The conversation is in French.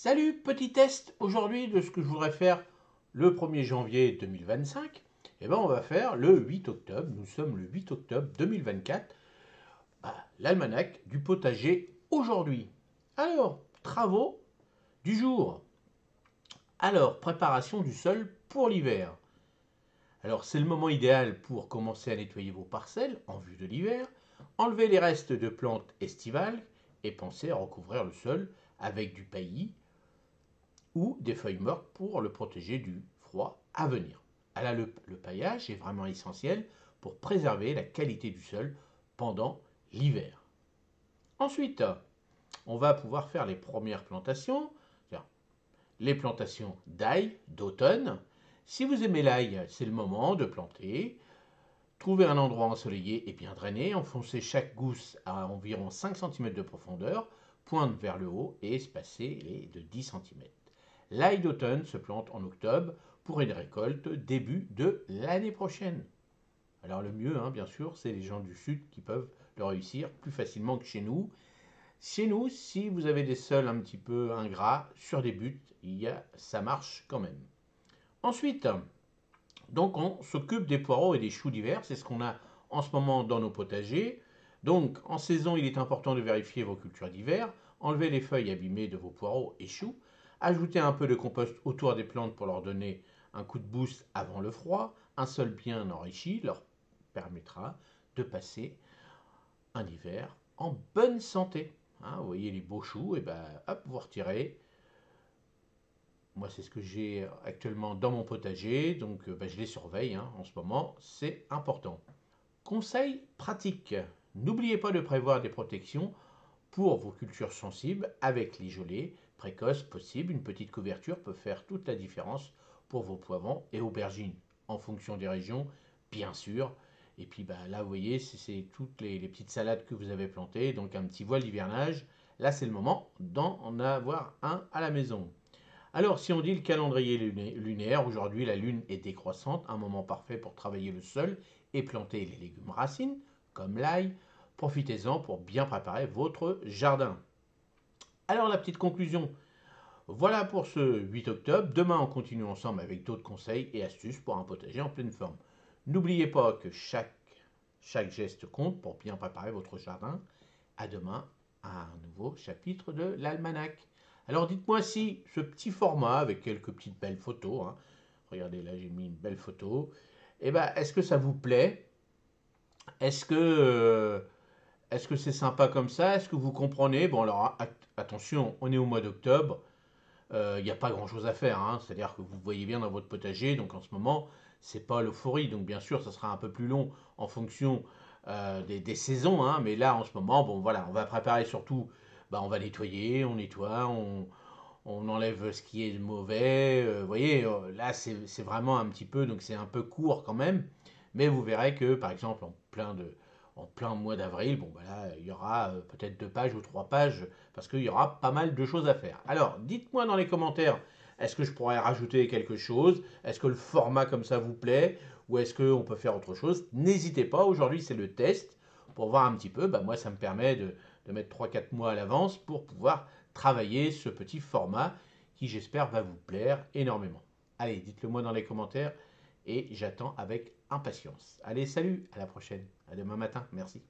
Salut, petit test aujourd'hui de ce que je voudrais faire le 1er janvier 2025. Eh bien, on va faire le 8 octobre. Nous sommes le 8 octobre 2024. L'almanach du potager aujourd'hui. Alors, travaux du jour. Alors, préparation du sol pour l'hiver. Alors, c'est le moment idéal pour commencer à nettoyer vos parcelles en vue de l'hiver, enlever les restes de plantes estivales et penser à recouvrir le sol avec du paillis ou des feuilles mortes pour le protéger du froid à venir. Alors le paillage est vraiment essentiel pour préserver la qualité du sol pendant l'hiver. Ensuite, on va pouvoir faire les premières plantations, les plantations d'ail d'automne. Si vous aimez l'ail, c'est le moment de planter. Trouvez un endroit ensoleillé et bien drainé, enfoncez chaque gousse à environ 5 cm de profondeur, pointe vers le haut et espacez-les de 10 cm. L'ail d'automne se plante en octobre pour une récolte début de l'année prochaine. Alors le mieux, bien sûr, c'est les gens du sud qui peuvent le réussir plus facilement que chez nous. Chez nous, si vous avez des sols un petit peu ingrats sur des buttes, ça marche quand même. Ensuite, donc on s'occupe des poireaux et des choux d'hiver, c'est ce qu'on a en ce moment dans nos potagers. Donc en saison, il est important de vérifier vos cultures d'hiver, enlever les feuilles abîmées de vos poireaux et choux, ajouter un peu de compost autour des plantes pour leur donner un coup de boost avant le froid. Un sol bien enrichi leur permettra de passer un hiver en bonne santé. Vous voyez les beaux choux, et ben hop, vous retirez. Moi, c'est ce que j'ai actuellement dans mon potager, donc je les surveille en ce moment, c'est important. Conseil pratique, n'oubliez pas de prévoir des protections pour vos cultures sensibles avec les gelées précoces possibles. Une petite couverture peut faire toute la différence pour vos poivrons et aubergines, en fonction des régions, bien sûr. Et puis là, vous voyez, c'est toutes les petites salades que vous avez plantées, donc un petit voile d'hivernage. Là, c'est le moment d'en avoir un à la maison. Alors, si on dit le calendrier lunaire, aujourd'hui la lune est décroissante, un moment parfait pour travailler le sol et planter les légumes racines, comme l'ail. Profitez-en pour bien préparer votre jardin. Alors, la petite conclusion. Voilà pour ce 8 octobre. Demain, on continue ensemble avec d'autres conseils et astuces pour un potager en pleine forme. N'oubliez pas que chaque geste compte pour bien préparer votre jardin. À demain, à un nouveau chapitre de l'almanach. Alors dites-moi si ce petit format avec quelques petites belles photos, regardez là j'ai mis une belle photo, est-ce que ça vous plaît? Est-ce que est-ce que c'est sympa comme ça? Est-ce que vous comprenez? Bon alors attention, on est au mois d'octobre, il n'y a pas grand-chose à faire, c'est-à-dire que vous voyez bien dans votre potager, donc en ce moment c'est pas l'euphorie, donc bien sûr ça sera un peu plus long en fonction des saisons, mais là en ce moment, bon voilà, on va préparer surtout, on va nettoyer, on nettoie, on enlève ce qui est mauvais. Vous voyez, là c'est vraiment un petit peu, donc c'est un peu court quand même. Mais vous verrez que par exemple en plein mois d'avril, là, il y aura peut-être 2 pages ou 3 pages parce qu'il y aura pas mal de choses à faire. Alors, dites-moi dans les commentaires, est-ce que je pourrais rajouter quelque chose? Est-ce que le format comme ça vous plaît? Ou est-ce qu'on peut faire autre chose? N'hésitez pas, aujourd'hui c'est le test pour voir un petit peu. Moi, ça me permet de mettre 3 4 mois à l'avance pour pouvoir travailler ce petit format qui, j'espère, va vous plaire énormément. Allez, dites-le moi dans les commentaires et j'attends avec impatience. Allez, salut, à la prochaine, à demain matin, merci.